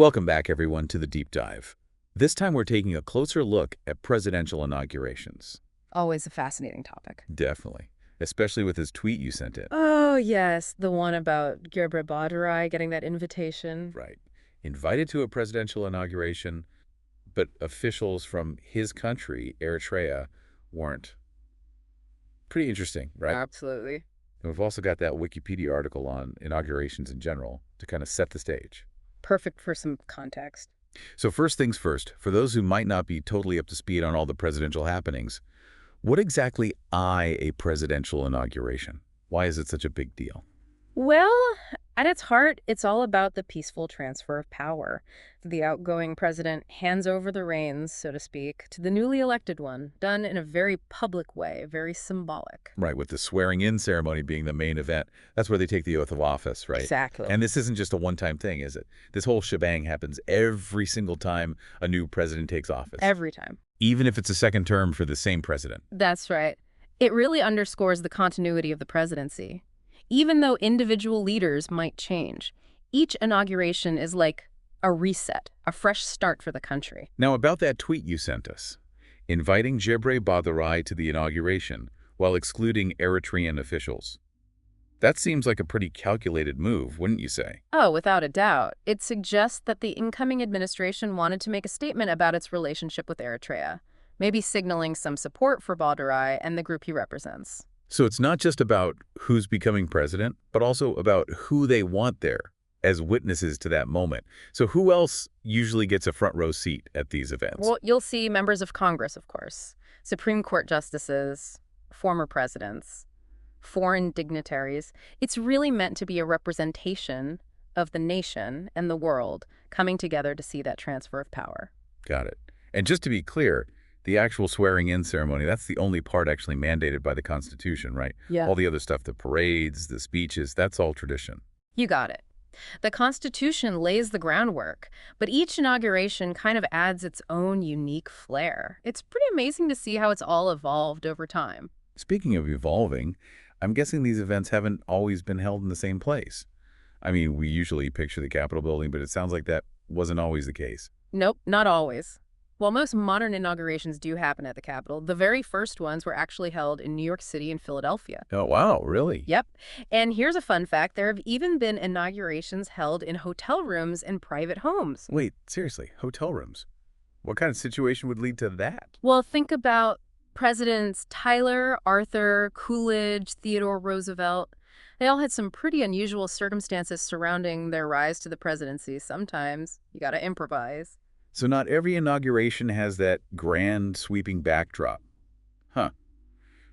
Welcome back, everyone, to the Deep Dive. This time we're taking a closer look at presidential inaugurations. Always a fascinating topic. Definitely. Especially with his tweet you sent in. Oh, yes, the one about Gerber Baderai getting that invitation. Right. Invited to a presidential inauguration, but officials from his country, Eritrea, weren't. Pretty interesting, right? Absolutely. And we've also got that Wikipedia article on inaugurations in general to kind of set the stage. Perfect for some context. So first things first, for those who might not be totally up to speed on all the presidential happenings, what exactly is a presidential inauguration? Why is it such a big deal? Well, at its heart, it's all about the peaceful transfer of power. The outgoing president hands over the reins, so to speak, to the newly elected one, done in a very public way, very symbolic. Right, with the swearing-in ceremony being the main event. That's where they take the oath of office, right? Exactly. And this isn't just a one-time thing, is it? This whole shebang happens every single time a new president takes office. Every time. Even if it's a second term for the same president. That's right. It really underscores the continuity of the presidency. Even though individual leaders might change, each inauguration is like a reset, a fresh start for the country. Now, about that tweet you sent us, inviting Gebre Baderai to the inauguration while excluding Eritrean officials. That seems like a pretty calculated move, wouldn't you say? Oh, without a doubt. It suggests that the incoming administration wanted to make a statement about its relationship with Eritrea, maybe signaling some support for Baderai and the group he represents. So it's not just about who's becoming president, but also about who they want there as witnesses to that moment. So who else usually gets a front row seat at these events? Well, you'll see members of Congress, of course, Supreme Court justices, former presidents, foreign dignitaries. It's really meant to be a representation of the nation and the world coming together to see that transfer of power. Got it. And just to be clear, the actual swearing-in ceremony, that's the only part actually mandated by the Constitution, right? Yeah. All the other stuff, the parades, the speeches, that's all tradition. You got it. The Constitution lays the groundwork, but each inauguration kind of adds its own unique flair. It's pretty amazing to see how it's all evolved over time. Speaking of evolving, I'm guessing these events haven't always been held in the same place. I mean, we usually picture the Capitol building, but it sounds like that wasn't always the case. Nope, not always. While most modern inaugurations do happen at the Capitol, the very first ones were actually held in New York City and Philadelphia. Oh, wow, really? Yep. And here's a fun fact. There have even been inaugurations held in hotel rooms and private homes. Wait, seriously, hotel rooms? What kind of situation would lead to that? Well, think about Presidents Tyler, Arthur, Coolidge, Theodore Roosevelt. They all had some pretty unusual circumstances surrounding their rise to the presidency. Sometimes you gotta improvise. So not every inauguration has that grand, sweeping backdrop. Huh.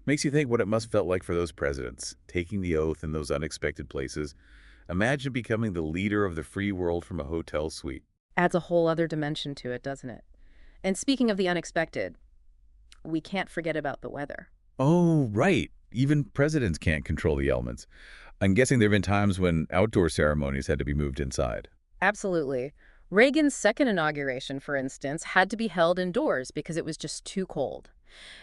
Makes you think what it must have felt like for those presidents, taking the oath in those unexpected places. Imagine becoming the leader of the free world from a hotel suite. Adds a whole other dimension to it, doesn't it? And speaking of the unexpected, we can't forget about the weather. Oh, right. Even presidents can't control the elements. I'm guessing there have been times when outdoor ceremonies had to be moved inside. Absolutely. Reagan's second inauguration, for instance, had to be held indoors because it was just too cold.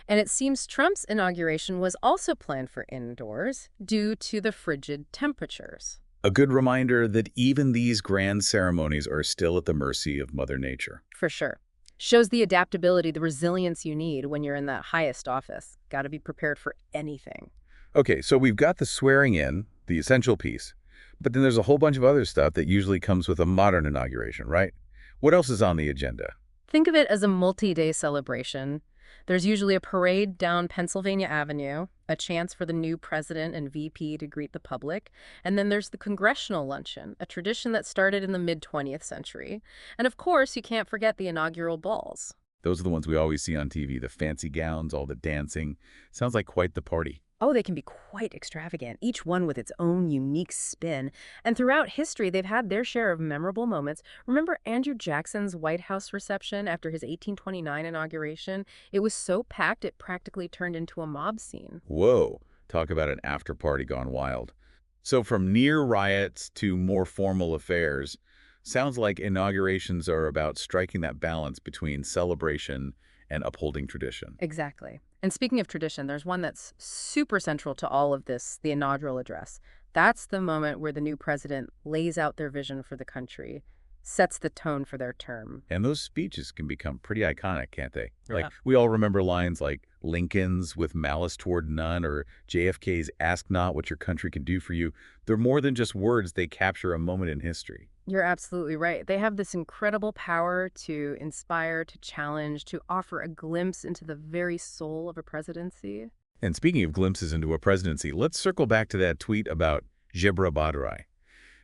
And it seems Trump's inauguration was also planned for indoors due to the frigid temperatures. A good reminder that even these grand ceremonies are still at the mercy of Mother Nature. For sure. Shows the adaptability, the resilience you need when you're in that highest office. Got to be prepared for anything. Okay, so we've got the swearing in, the essential piece. But then there's a whole bunch of other stuff that usually comes with a modern inauguration, right? What else is on the agenda? Think of it as a multi-day celebration. There's usually a parade down Pennsylvania Avenue, a chance for the new president and VP to greet the public, and then there's the congressional luncheon, a tradition that started in the mid-20th century. And of course, you can't forget the inaugural balls. Those are the ones we always see on TV, the fancy gowns, all the dancing. Sounds like quite the party. Oh, they can be quite extravagant, each one with its own unique spin. And throughout history, they've had their share of memorable moments. Remember Andrew Jackson's White House reception after his 1829 inauguration? It was so packed it practically turned into a mob scene. Whoa, talk about an after-party gone wild. So from near riots to more formal affairs, sounds like inaugurations are about striking that balance between celebration and upholding tradition. Exactly. And speaking of tradition, there's one that's super central to all of this, the inaugural address. That's the moment where the new president lays out their vision for the country, sets the tone for their term. And those speeches can become pretty iconic, can't they? Like, Yeah. we all remember lines like Lincoln's with malice toward none or JFK's ask not what your country can do for you. They're more than just words, they capture a moment in history. You're absolutely right. They have this incredible power to inspire, to challenge, to offer a glimpse into the very soul of a presidency. And speaking of glimpses into a presidency, let's circle back to that tweet about Jebra Badrai.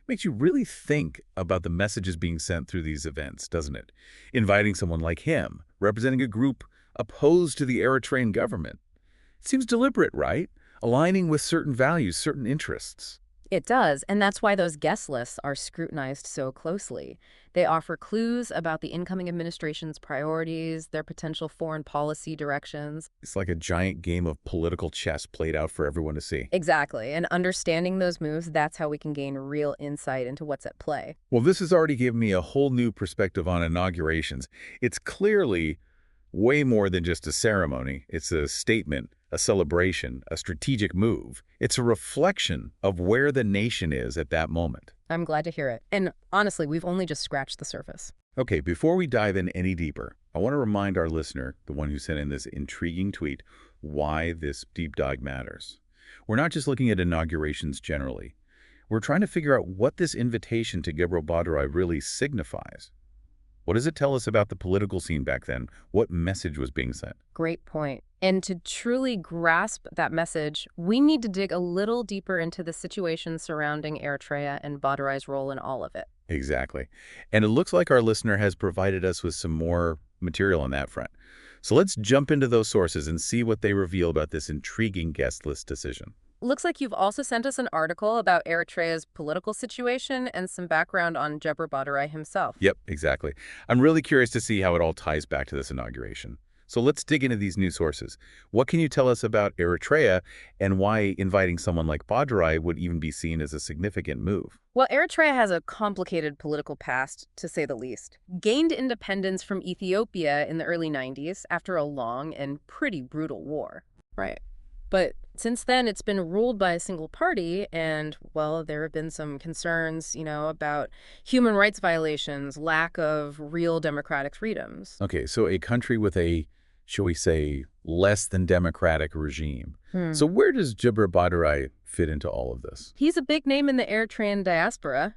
Makes you really think about the messages being sent through these events, doesn't it? Inviting someone like him, representing a group opposed to the Eritrean government. It seems deliberate, right? Aligning with certain values, certain interests. It does, and that's why those guest lists are scrutinized so closely. They offer clues about the incoming administration's priorities, their potential foreign policy directions. It's like a giant game of political chess played out for everyone to see. Exactly, and understanding those moves, that's how we can gain real insight into what's at play. Well, this has already given me a whole new perspective on inaugurations. It's clearly way more than just a ceremony. It's a statement, a celebration, a strategic move. It's a reflection of where the nation is at that moment. I'm glad to hear it. And honestly, we've only just scratched the surface. Okay, before we dive in any deeper, I want to remind our listener, the one who sent in this intriguing tweet, why this deep dive matters. We're not just looking at inaugurations generally. We're trying to figure out what this invitation to Gebro Badrai really signifies. What does it tell us about the political scene back then? What message was being sent? Great point. And to truly grasp that message, we need to dig a little deeper into the situation surrounding Eritrea and Badrai's role in all of it. Exactly. And it looks like our listener has provided us with some more material on that front. So let's jump into those sources and see what they reveal about this intriguing guest list decision. Looks like you've also sent us an article about Eritrea's political situation and some background on Jebra Badrai himself. Yep, exactly. I'm really curious to see how it all ties back to this inauguration. So let's dig into these new sources. What can you tell us about Eritrea and why inviting someone like Badrai would even be seen as a significant move? Well, Eritrea has a complicated political past, to say the least. Gained independence from Ethiopia in the early 90s after a long and pretty brutal war. Right. But since then, it's been ruled by a single party, and, well, there have been some concerns, about human rights violations, lack of real democratic freedoms. Okay, so a country with a, shall we say, less than democratic regime. So where does Jebra Badrai fit into all of this? He's a big name in the Eritrean diaspora,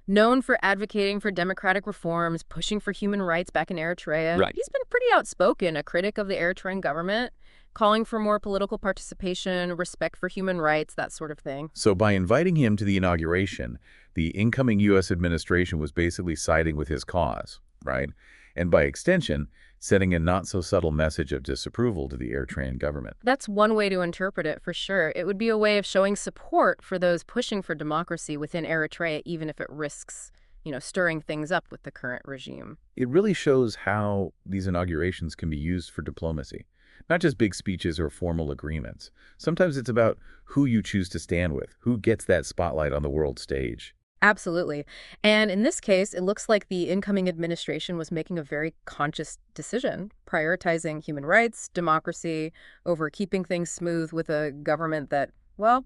known for advocating for democratic reforms, pushing for human rights back in Eritrea. Right. He's been pretty outspoken, a critic of the Eritrean government, calling for more political participation, respect for human rights, that sort of thing. So by inviting him to the inauguration, the incoming U.S. administration was basically siding with his cause, right? And by extension, sending a not-so-subtle message of disapproval to the Eritrean government. That's one way to interpret it, for sure. It would be a way of showing support for those pushing for democracy within Eritrea, even if it risks, stirring things up with the current regime. It really shows how these inaugurations can be used for diplomacy. Not just big speeches or formal agreements. Sometimes it's about who you choose to stand with, who gets that spotlight on the world stage. Absolutely. And in this case, it looks like the incoming administration was making a very conscious decision, prioritizing human rights, democracy, over keeping things smooth with a government that, well,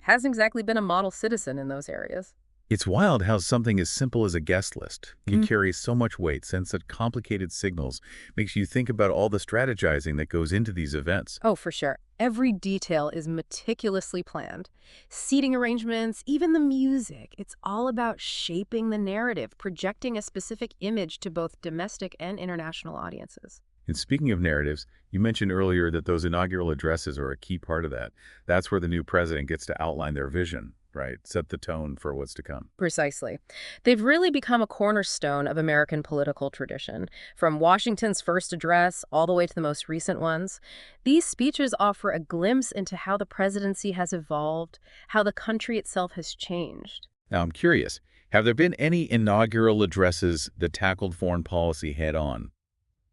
hasn't exactly been a model citizen in those areas. It's wild how something as simple as a guest list can carry so much weight, send such complicated signals, makes you think about all the strategizing that goes into these events. Oh, for sure. Every detail is meticulously planned. Seating arrangements, even the music. It's all about shaping the narrative, projecting a specific image to both domestic and international audiences. And speaking of narratives, you mentioned earlier that those inaugural addresses are a key part of that. That's where the new president gets to outline their vision, right? Set the tone for what's to come. Precisely. They've really become a cornerstone of American political tradition. From Washington's first address all the way to the most recent ones, these speeches offer a glimpse into how the presidency has evolved, how the country itself has changed. Now, I'm curious, have there been any inaugural addresses that tackled foreign policy head-on?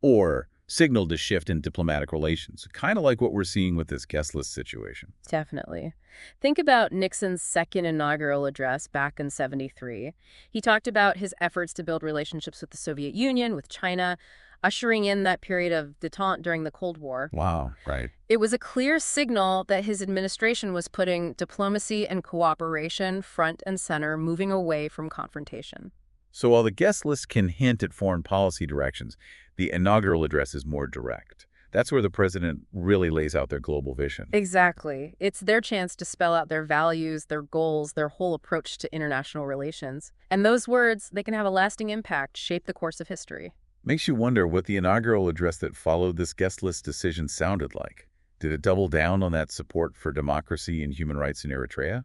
Or signaled a shift in diplomatic relations, kind of like what we're seeing with this guest list situation? Definitely. Think about Nixon's second inaugural address back in '73. He talked about his efforts to build relationships with the Soviet Union, with China, ushering in that period of détente during the Cold War. Wow, right. It was a clear signal that his administration was putting diplomacy and cooperation front and center, moving away from confrontation. So while the guest list can hint at foreign policy directions, the inaugural address is more direct. That's where the president really lays out their global vision. Exactly. It's their chance to spell out their values, their goals, their whole approach to international relations. And those words, they can have a lasting impact, shape the course of history. Makes you wonder what the inaugural address that followed this guest list decision sounded like. Did it double down on that support for democracy and human rights in Eritrea?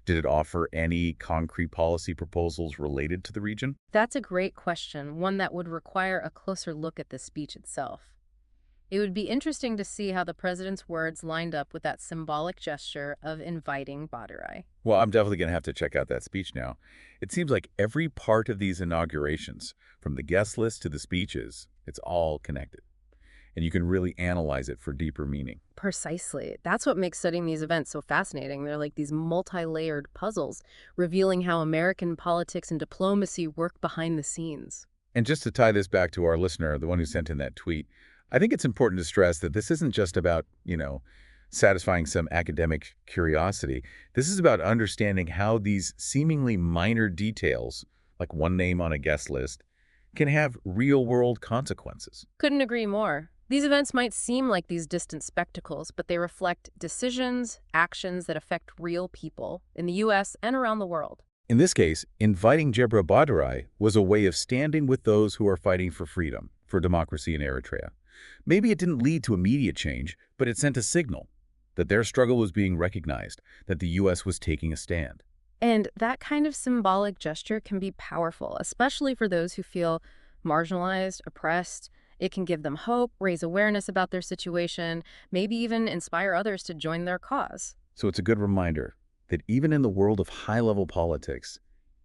Did it offer any concrete policy proposals related to the region? That's a great question, one that would require a closer look at the speech itself. It would be interesting to see how the president's words lined up with that symbolic gesture of inviting Bhattarai. Well, I'm definitely going to have to check out that speech now. It seems like every part of these inaugurations, from the guest list to the speeches, it's all connected. And you can really analyze it for deeper meaning. Precisely. That's what makes studying these events so fascinating. They're like these multi-layered puzzles, revealing how American politics and diplomacy work behind the scenes. And just to tie this back to our listener, the one who sent in that tweet, I think it's important to stress that this isn't just about, satisfying some academic curiosity. This is about understanding how these seemingly minor details, like one name on a guest list, can have real-world consequences. Couldn't agree more. These events might seem like these distant spectacles, but they reflect decisions, actions that affect real people in the U.S. and around the world. In this case, inviting Jebra Badarai was a way of standing with those who are fighting for freedom, for democracy in Eritrea. Maybe it didn't lead to immediate change, but it sent a signal that their struggle was being recognized, that the U.S. was taking a stand. And that kind of symbolic gesture can be powerful, especially for those who feel marginalized, oppressed. It can give them hope, raise awareness about their situation, maybe even inspire others to join their cause. So it's a good reminder that even in the world of high-level politics,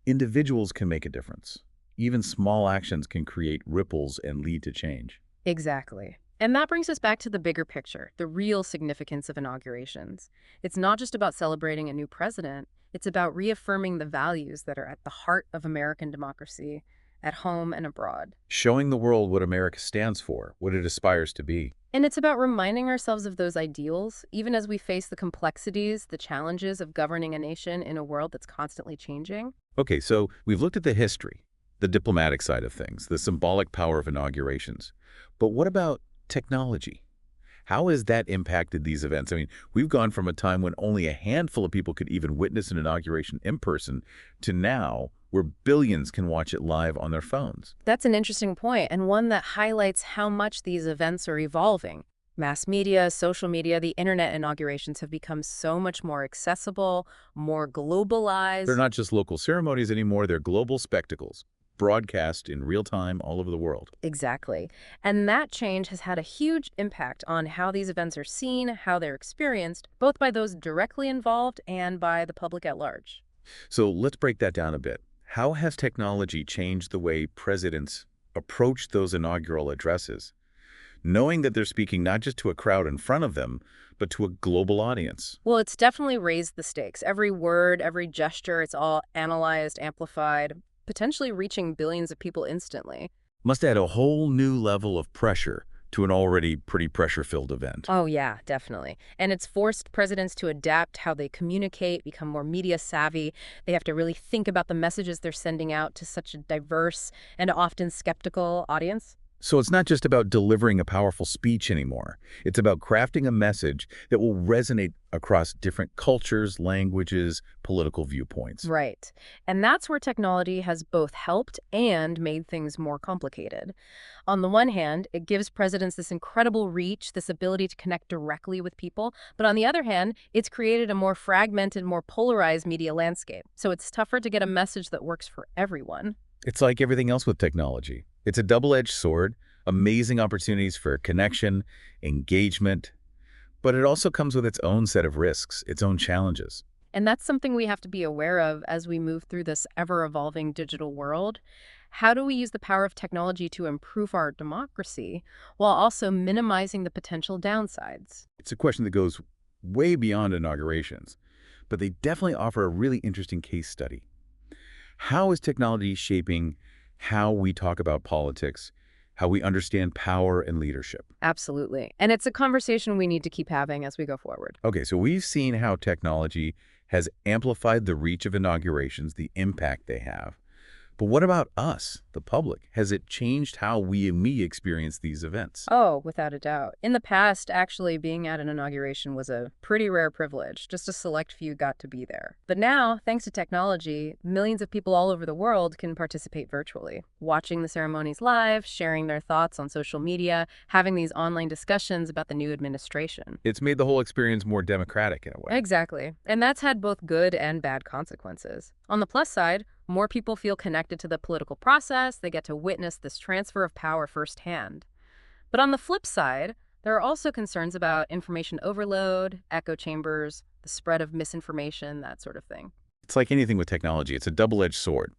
individuals can make a difference. Even small actions can create ripples and lead to change. Exactly. And that brings us back to the bigger picture, the real significance of inaugurations. It's not just about celebrating a new president. It's about reaffirming the values that are at the heart of American democracy, at home and abroad. Showing the world what America stands for, what it aspires to be. And it's about reminding ourselves of those ideals, even as we face the complexities, the challenges of governing a nation in a world that's constantly changing. Okay, so we've looked at the history, the diplomatic side of things, the symbolic power of inaugurations. But what about technology? How has that impacted these events? I mean, we've gone from a time when only a handful of people could even witness an inauguration in person to now where billions can watch it live on their phones. That's an interesting point, and one that highlights how much these events are evolving. Mass media, social media, the internet inaugurations have become so much more accessible, more globalized. They're not just local ceremonies anymore, they're global spectacles, broadcast in real time all over the world. Exactly. And that change has had a huge impact on how these events are seen, how they're experienced, both by those directly involved and by the public at large. So let's break that down a bit. How has technology changed the way presidents approach those inaugural addresses, knowing that they're speaking not just to a crowd in front of them, but to a global audience? Well, it's definitely raised the stakes. Every word, every gesture, it's all analyzed, amplified, potentially reaching billions of people instantly. Must add a whole new level of pressure to an already pretty pressure-filled event. Oh, yeah, definitely. And it's forced presidents to adapt how they communicate, become more media savvy. They have to really think about the messages they're sending out to such a diverse and often skeptical audience. So it's not just about delivering a powerful speech anymore. It's about crafting a message that will resonate across different cultures, languages, political viewpoints. Right. And that's where technology has both helped and made things more complicated. On the one hand, it gives presidents this incredible reach, this ability to connect directly with people. But on the other hand, it's created a more fragmented, more polarized media landscape. So it's tougher to get a message that works for everyone. It's like everything else with technology. It's a double-edged sword, amazing opportunities for connection, engagement, but it also comes with its own set of risks, its own challenges. And that's something we have to be aware of as we move through this ever-evolving digital world. How do we use the power of technology to improve our democracy while also minimizing the potential downsides? It's a question that goes way beyond inaugurations, but they definitely offer a really interesting case study. How is technology shaping how we talk about politics, how we understand power and leadership? Absolutely. And it's a conversation we need to keep having as we go forward. Okay, so we've seen how technology has amplified the reach of inaugurations, the impact they have. But what about us, the public? Has it changed how we and me experience these events? Oh, without a doubt. In the past, actually being at an inauguration was a pretty rare privilege. Just a select few got to be there. But now, thanks to technology, millions of people all over the world can participate virtually, watching the ceremonies live, sharing their thoughts on social media, having these online discussions about the new administration. It's made the whole experience more democratic in a way. Exactly. And that's had both good and bad consequences. On the plus side, more people feel connected to the political process. They get to witness this transfer of power firsthand. But on the flip side, there are also concerns about information overload, echo chambers, the spread of misinformation, that sort of thing. It's like anything with technology. It's a double-edged sword.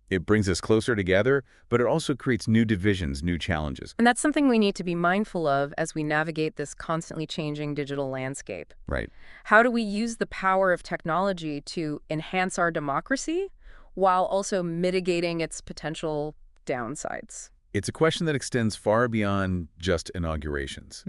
It brings us closer together, but it also creates new divisions, new challenges. And that's something we need to be mindful of as we navigate this constantly changing digital landscape. Right. How do we use the power of technology to enhance our democracy while also mitigating its potential downsides? It's a question that extends far beyond just inaugurations.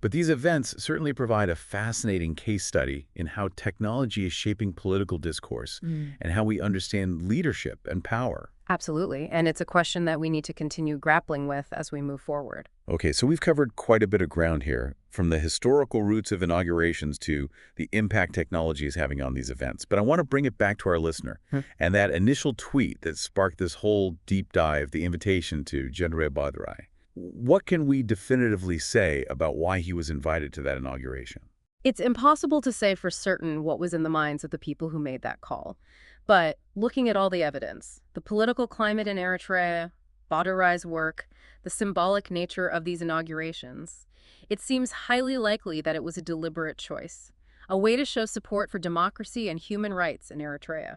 But these events certainly provide a fascinating case study in how technology is shaping political discourse and how we understand leadership and power. Absolutely. And it's a question that we need to continue grappling with as we move forward. Okay, so we've covered quite a bit of ground here, from the historical roots of inaugurations to the impact technology is having on these events. But I want to bring it back to our listener and that initial tweet that sparked this whole deep dive, the invitation to Jendre Badrai. What can we definitively say about why he was invited to that inauguration? It's impossible to say for certain what was in the minds of the people who made that call. But looking at all the evidence, the political climate in Eritrea, Badurai's work, the symbolic nature of these inaugurations, it seems highly likely that it was a deliberate choice, a way to show support for democracy and human rights in Eritrea.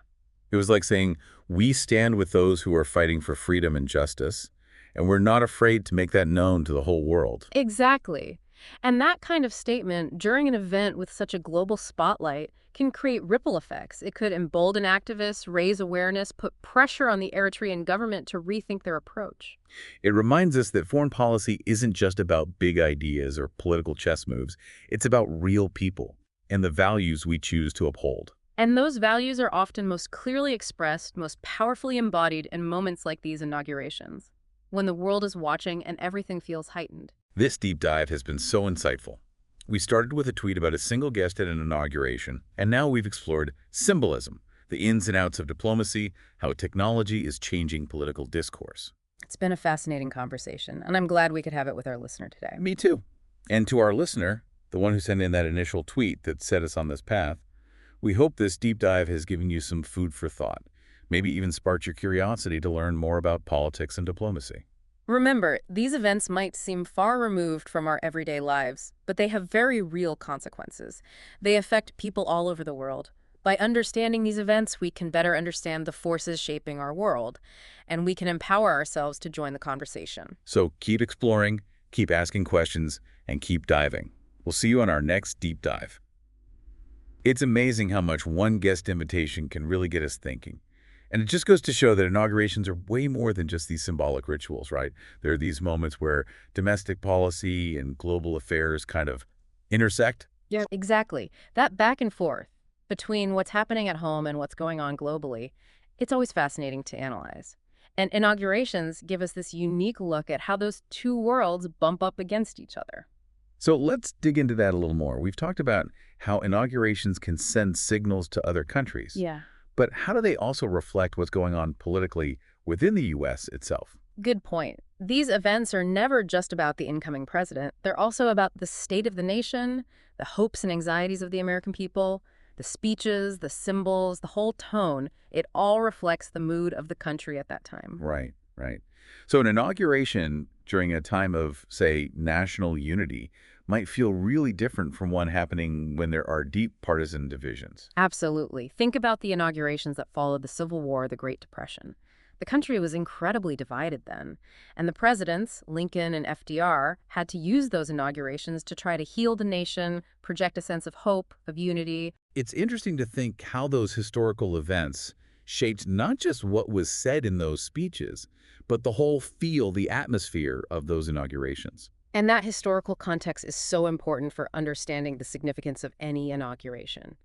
It was like saying, we stand with those who are fighting for freedom and justice, and we're not afraid to make that known to the whole world. Exactly. And that kind of statement during an event with such a global spotlight can create ripple effects. It could embolden activists, raise awareness, put pressure on the Eritrean government to rethink their approach. It reminds us that foreign policy isn't just about big ideas or political chess moves. It's about real people and the values we choose to uphold. And those values are often most clearly expressed, most powerfully embodied in moments like these inaugurations, when the world is watching and everything feels heightened. This deep dive has been so insightful. We started with a tweet about a single guest at an inauguration, and now we've explored symbolism, the ins and outs of diplomacy, how technology is changing political discourse. It's been a fascinating conversation, and I'm glad we could have it with our listener today. Me too. And to our listener, the one who sent in that initial tweet that set us on this path, we hope this deep dive has given you some food for thought, maybe even sparked your curiosity to learn more about politics and diplomacy. Remember, these events might seem far removed from our everyday lives, but they have very real consequences. They affect people all over the world. By understanding these events, we can better understand the forces shaping our world, and we can empower ourselves to join the conversation. So keep exploring, keep asking questions, and keep diving. We'll see you on our next deep dive. It's amazing how much one guest invitation can really get us thinking. And it just goes to show that inaugurations are way more than just these symbolic rituals, right? There are these moments where domestic policy and global affairs kind of intersect. Yeah, exactly. That back and forth between what's happening at home and what's going on globally, it's always fascinating to analyze. And inaugurations give us this unique look at how those two worlds bump up against each other. So let's dig into that a little more. We've talked about how inaugurations can send signals to other countries. Yeah. But how do they also reflect what's going on politically within the U.S. itself? Good point. These events are never just about the incoming president. They're also about the state of the nation, the hopes and anxieties of the American people, the speeches, the symbols, the whole tone. It all reflects the mood of the country at that time. Right, right. So an inauguration during a time of, say, national unity might feel really different from one happening when there are deep partisan divisions. Absolutely. Think about the inaugurations that followed the Civil War, the Great Depression. The country was incredibly divided then, and the presidents, Lincoln and FDR, had to use those inaugurations to try to heal the nation, project a sense of hope, of unity. It's interesting to think how those historical events shaped not just what was said in those speeches, but the whole feel, the atmosphere of those inaugurations. And that historical context is so important for understanding the significance of any inauguration.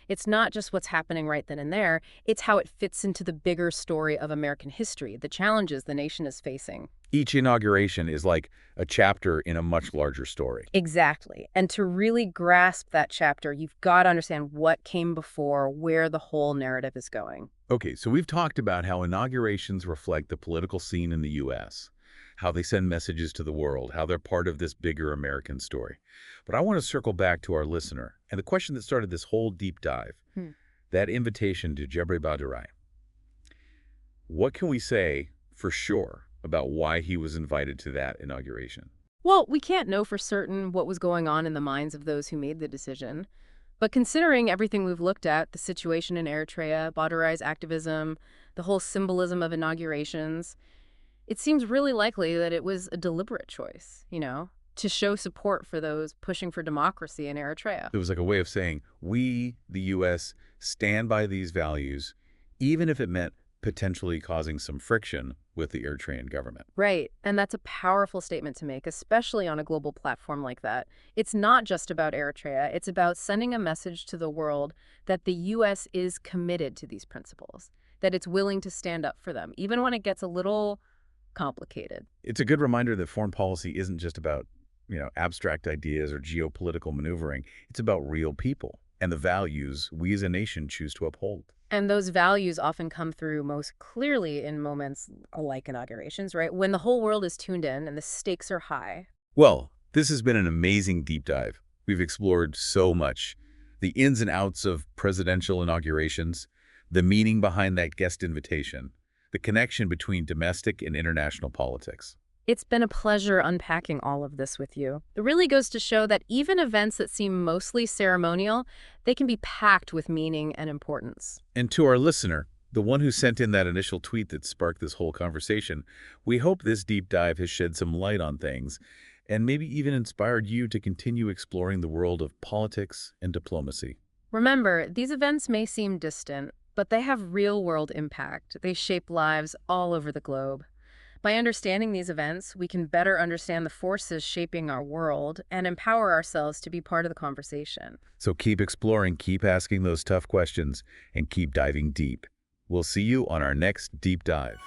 It's not just what's happening right then and there, it's how it fits into the bigger story of American history, the challenges the nation is facing. Each inauguration is like a chapter in a much larger story. Exactly. And to really grasp that chapter, you've got to understand what came before, where the whole narrative is going. Okay, so we've talked about how inaugurations reflect the political scene in the U.S., how they send messages to the world, how they're part of this bigger American story. But I want to circle back to our listener and the question that started this whole deep dive, Hmm. that invitation to Jebre Badarai. What can we say for sure about why he was invited to that inauguration? Well, we can't know for certain what was going on in the minds of those who made the decision. But considering everything we've looked at, the situation in Eritrea, Badarai's activism, the whole symbolism of inaugurations, it seems really likely that it was a deliberate choice, to show support for those pushing for democracy in Eritrea. It was like a way of saying, we, the U.S., stand by these values, even if it meant potentially causing some friction with the Eritrean government. Right, and that's a powerful statement to make, especially on a global platform like that. It's not just about Eritrea, it's about sending a message to the world that the U.S. is committed to these principles, that it's willing to stand up for them, even when it gets a little complicated. It's a good reminder that foreign policy isn't just about, abstract ideas or geopolitical maneuvering. It's about real people and the values we as a nation choose to uphold. And those values often come through most clearly in moments like inaugurations, right? When the whole world is tuned in and the stakes are high. Well, this has been an amazing deep dive. We've explored so much. The ins and outs of presidential inaugurations, the meaning behind that guest invitation, the connection between domestic and international politics. It's been a pleasure unpacking all of this with you. It really goes to show that even events that seem mostly ceremonial, they can be packed with meaning and importance. And to our listener, the one who sent in that initial tweet that sparked this whole conversation, we hope this deep dive has shed some light on things and maybe even inspired you to continue exploring the world of politics and diplomacy. Remember, these events may seem distant, but they have real-world impact. They shape lives all over the globe. By understanding these events, we can better understand the forces shaping our world and empower ourselves to be part of the conversation. So keep exploring, keep asking those tough questions, and keep diving deep. We'll see you on our next deep dive.